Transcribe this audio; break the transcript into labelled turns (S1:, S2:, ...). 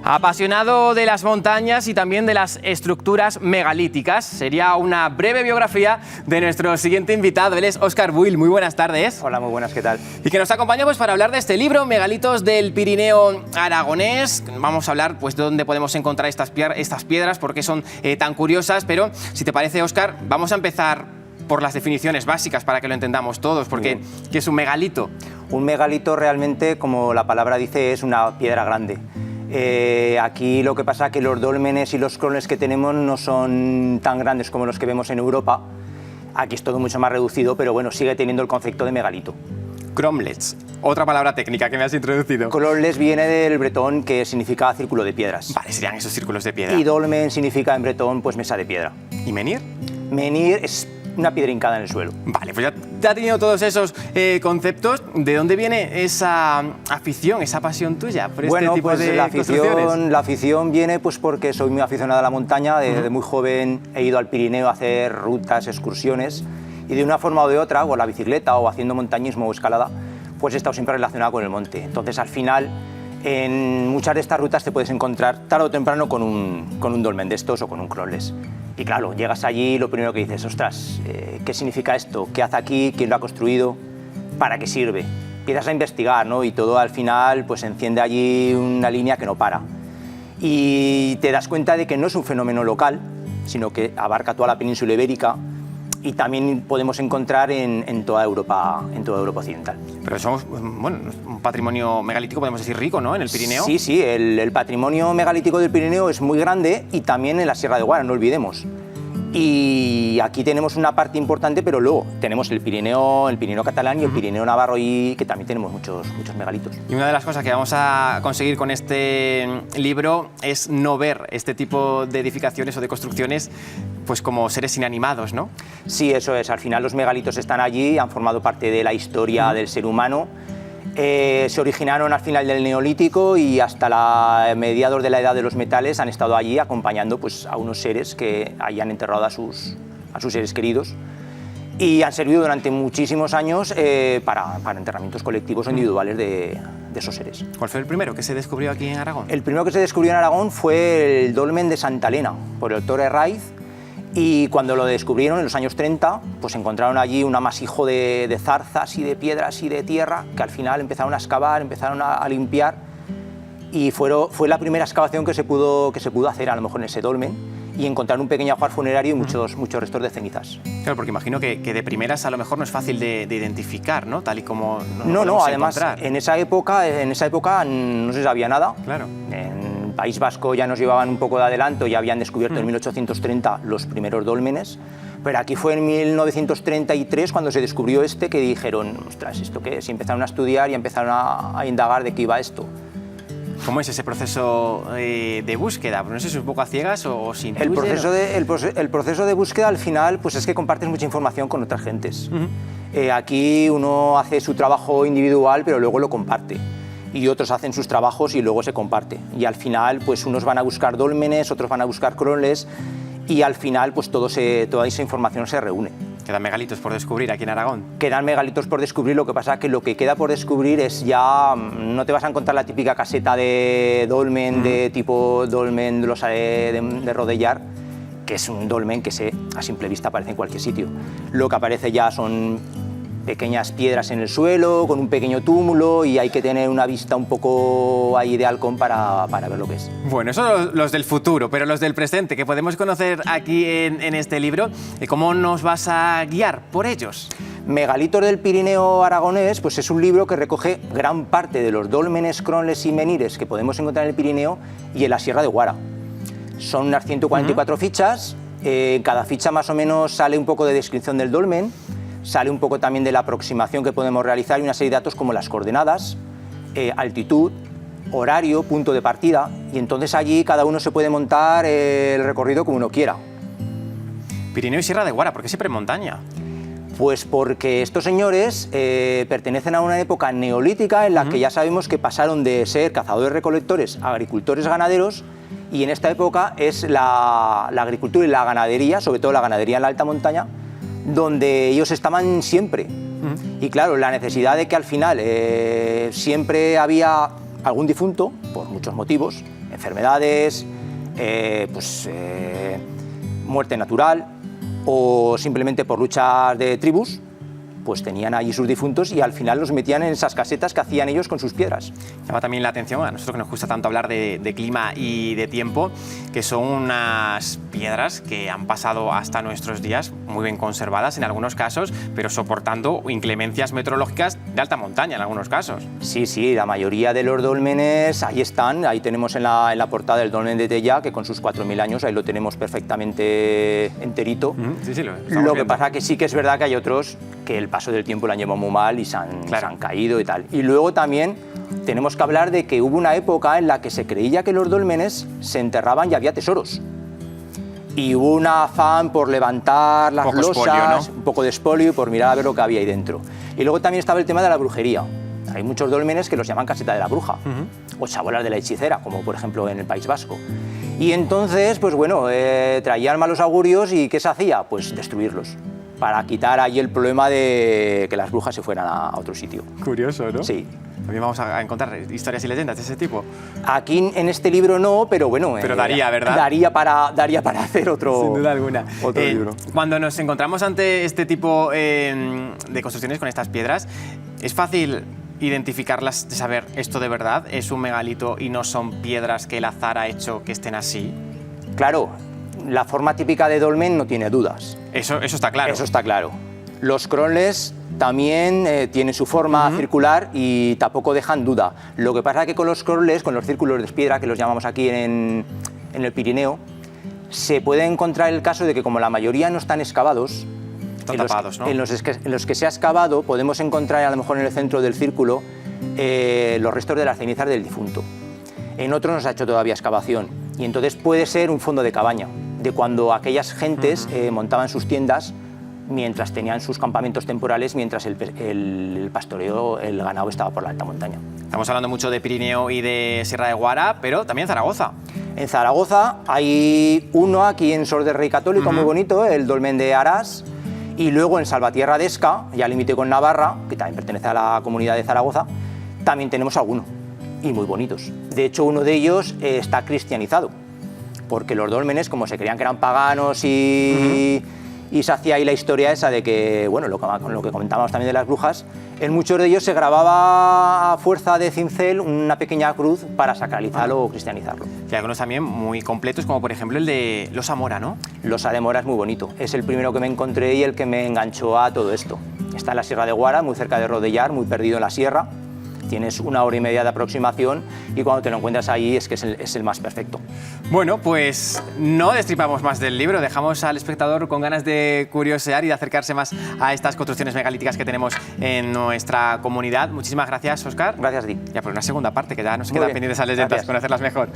S1: Apasionado de las montañas y también de las estructuras megalíticas, sería una breve biografía de nuestro siguiente invitado. Él es Óscar Buil. Muy buenas tardes.
S2: Hola, muy buenas, ¿qué tal?
S1: Y que nos acompaña pues, para hablar de este libro, Megalitos del Pirineo aragonés. Vamos a hablar pues, de dónde podemos encontrar estas piedras, por qué son tan curiosas. Pero, si te parece, Óscar, vamos a empezar por las definiciones básicas para que lo entendamos todos, porque ¿qué es un megalito?
S2: Un megalito realmente, como la palabra dice, es una piedra grande. Aquí lo que pasa es que los dólmenes y los cromlechs que tenemos no son tan grandes como los que vemos en Europa. Aquí es todo mucho más reducido, pero bueno, sigue teniendo el concepto de megalito.
S1: Cromlechs, otra palabra técnica que me has introducido.
S2: Cromlech viene del bretón, que significa círculo de piedras.
S1: Vale, serían esos círculos de piedra.
S2: Y dolmen significa en bretón pues mesa de piedra.
S1: ¿Y menhir?
S2: Menhir es una piedra hincada en el suelo.
S1: Vale, pues ya teniendo todos esos conceptos, ¿de dónde viene esa afición, esa pasión tuya por este tipo de construcciones?
S2: La afición viene pues porque soy muy aficionado a la montaña. Desde muy joven he ido al Pirineo a hacer rutas, excursiones, y de una forma o de otra, con la bicicleta o haciendo montañismo o escalada, pues he estado siempre relacionado con el monte. Entonces, al final, en muchas de estas rutas te puedes encontrar tarde o temprano con un dolmen de estos o con un cromlech. Y claro, llegas allí y lo primero que dices, ostras, ¿qué significa esto? ¿Qué hace aquí? ¿Quién lo ha construido? ¿Para qué sirve? Empiezas a investigar, ¿no? Y todo al final pues enciende allí una línea que no para. Y te das cuenta de que no es un fenómeno local, sino que abarca toda la península ibérica y también podemos encontrar en toda Europa occidental.
S1: Pero somos, bueno, un patrimonio megalítico, podemos decir, rico, ¿no?, en el Pirineo.
S2: Sí, sí, el patrimonio megalítico del Pirineo es muy grande, y también en la Sierra de Guara, no olvidemos. Y aquí tenemos una parte importante, pero luego tenemos el Pirineo catalán y el Pirineo navarro, y que también tenemos muchos megalitos.
S1: Y una de las cosas que vamos a conseguir con este libro es no ver este tipo de edificaciones o de construcciones pues como seres inanimados, ¿no?
S2: Sí, eso es. Al final los megalitos están allí, han formado parte de la historia del ser humano. Se originaron al final del Neolítico y hasta mediados de la Edad de los Metales han estado allí acompañando pues, a unos seres que hayan enterrado a sus seres queridos, y han servido durante muchísimos años para enterramientos colectivos o individuales de esos seres.
S1: ¿Cuál fue el primero que se descubrió aquí en Aragón?
S2: El primero que se descubrió en Aragón fue el dolmen de Santa Elena, por el doctor Herraiz. Y cuando lo descubrieron en los años 30, pues encontraron allí un amasijo de zarzas y de piedras y de tierra, que al final empezaron a excavar, empezaron a limpiar, y fue la primera excavación que se pudo hacer a lo mejor en ese dolmen, y encontraron un pequeño ajuar funerario y muchos restos de cenizas.
S1: Claro, porque imagino que de primeras a lo mejor no es fácil de identificar, ¿no? Tal y como
S2: No, además en esa época no se sabía nada.
S1: Claro.
S2: País Vasco ya nos llevaban un poco de adelanto, ya habían descubierto en 1830 los primeros dólmenes, pero aquí fue en 1933 cuando se descubrió que dijeron, ostras, ¿esto qué es? Y empezaron a estudiar y empezaron a indagar de qué iba esto.
S1: ¿Cómo es ese proceso de búsqueda? No sé si es un poco a ciegas o sin...
S2: El proceso de búsqueda al final pues es que compartes mucha información con otras gentes. Aquí uno hace su trabajo individual, pero luego lo comparte. Y otros hacen sus trabajos y luego se comparte. Y al final, pues unos van a buscar dólmenes, otros van a buscar cromlechs, y al final, pues toda esa información se reúne.
S1: ¿Quedan megalitos por descubrir aquí en Aragón?
S2: Quedan megalitos por descubrir, lo que pasa es que lo que queda por descubrir es ya... No te vas a encontrar la típica caseta de dolmen, de tipo dolmen de Rodellar, que es un dolmen que a simple vista aparece en cualquier sitio. Lo que aparece ya son pequeñas piedras en el suelo, con un pequeño túmulo, y hay que tener una vista un poco ahí de halcón para ver lo que es.
S1: Bueno, eso son los del futuro, pero los del presente, que podemos conocer aquí en este libro, ¿cómo nos vas a guiar por ellos?
S2: Megalitos del Pirineo aragonés pues es un libro que recoge gran parte de los dólmenes, cromlechs y menhires que podemos encontrar en el Pirineo y en la Sierra de Guara. Son unas 144 fichas, en cada ficha más o menos sale un poco de descripción del dolmen, sale un poco también de la aproximación que podemos realizar y una serie de datos como las coordenadas, altitud, horario, punto de partida, y entonces allí cada uno se puede montar el recorrido como uno quiera.
S1: Pirineo y Sierra de Guara, ¿por qué siempre montaña?
S2: Pues porque estos señores pertenecen a una época neolítica en la que ya sabemos que pasaron de ser cazadores-recolectores a agricultores-ganaderos, y en esta época es la agricultura y la ganadería, sobre todo la ganadería en la alta montaña, donde ellos estaban siempre. Y claro, la necesidad de que al final siempre había algún difunto, por muchos motivos, enfermedades, muerte natural o simplemente por luchas de tribus, pues tenían allí sus difuntos y al final los metían en esas casetas que hacían ellos con sus piedras.
S1: Llama también la atención a nosotros que nos gusta tanto hablar de clima y de tiempo, que son unas piedras que han pasado hasta nuestros días muy bien conservadas en algunos casos, pero soportando inclemencias meteorológicas de alta montaña en algunos casos.
S2: Sí, sí, la mayoría de los dólmenes ahí están, ahí tenemos en la portada el dolmen de Tella, que con sus 4.000 años ahí lo tenemos perfectamente enterito.
S1: Sí, sí,
S2: lo que pasa que sí que es verdad que hay otros que el paso del tiempo lo han llevado muy mal y se han caído y tal. Y luego también tenemos que hablar de que hubo una época en la que se creía que los dólmenes se enterraban y había tesoros. Y hubo un afán por levantar las losas,
S1: expolio, ¿no?
S2: un poco de expolio y por mirar a ver lo que había ahí dentro. Y luego también estaba el tema de la brujería. Hay muchos dólmenes que los llaman caseta de la bruja o chabolas de la hechicera, como por ejemplo en el País Vasco. Y entonces, pues bueno, traían malos augurios y ¿qué se hacía? Pues destruirlos, para quitar ahí el problema de que las brujas se fueran a otro sitio.
S1: Curioso, ¿no?
S2: Sí.
S1: También vamos a encontrar historias y leyendas de ese tipo.
S2: Aquí en este libro no, pero bueno...
S1: Pero daría, ¿verdad?
S2: Daría para hacer otro...
S1: Sin duda alguna.
S2: Otro libro.
S1: Cuando nos encontramos ante este tipo de construcciones con estas piedras, ¿es fácil identificarlas, de saber esto de verdad es un megalito y no son piedras que el azar ha hecho que estén así?
S2: Claro, la forma típica de dolmen no tiene dudas.
S1: Eso está claro.
S2: Eso está claro. Los crones también tienen su forma circular y tampoco dejan duda. Lo que pasa es que con los crones, con los círculos de piedra, que los llamamos aquí en el Pirineo, se puede encontrar el caso de que como la mayoría no están excavados,
S1: están tapados, ¿no?
S2: En los que se ha excavado podemos encontrar a lo mejor en el centro del círculo los restos de las cenizas del difunto. En otros no se ha hecho todavía excavación y entonces puede ser un fondo de cabaña, de cuando aquellas gentes montaban sus tiendas mientras tenían sus campamentos temporales, mientras el pastoreo, el ganado estaba por la alta montaña.
S1: Estamos hablando mucho de Pirineo y de Sierra de Guara, pero también Zaragoza.
S2: En Zaragoza hay uno aquí en Sor del Rey Católico, muy bonito, el dolmen de Arás, y luego en Salvatierra de Esca, ya límite con Navarra, que también pertenece a la comunidad de Zaragoza, también tenemos alguno, y muy bonitos. De hecho, uno de ellos está cristianizado, porque los dólmenes, como se creían que eran paganos y se hacía ahí la historia esa de que, bueno, lo que comentábamos también de las brujas, en muchos de ellos se grababa a fuerza de cincel una pequeña cruz para sacralizarlo o cristianizarlo.
S1: Y algunos también muy completos, como por ejemplo el de Losa Mora, ¿no?
S2: Losa de Mora es muy bonito, es el primero que me encontré y el que me enganchó a todo esto. Está en la Sierra de Guara, muy cerca de Rodellar, muy perdido en la sierra. Tienes 1 hora y media de aproximación y cuando te lo encuentras ahí es que es el más perfecto.
S1: Bueno, pues no destripamos más del libro, dejamos al espectador con ganas de curiosear y de acercarse más a estas construcciones megalíticas que tenemos en nuestra comunidad. Muchísimas gracias, Óscar.
S2: Gracias a ti.
S1: Ya por una segunda parte, que ya nos quedan pendientes a leyendas, conocerlas mejor.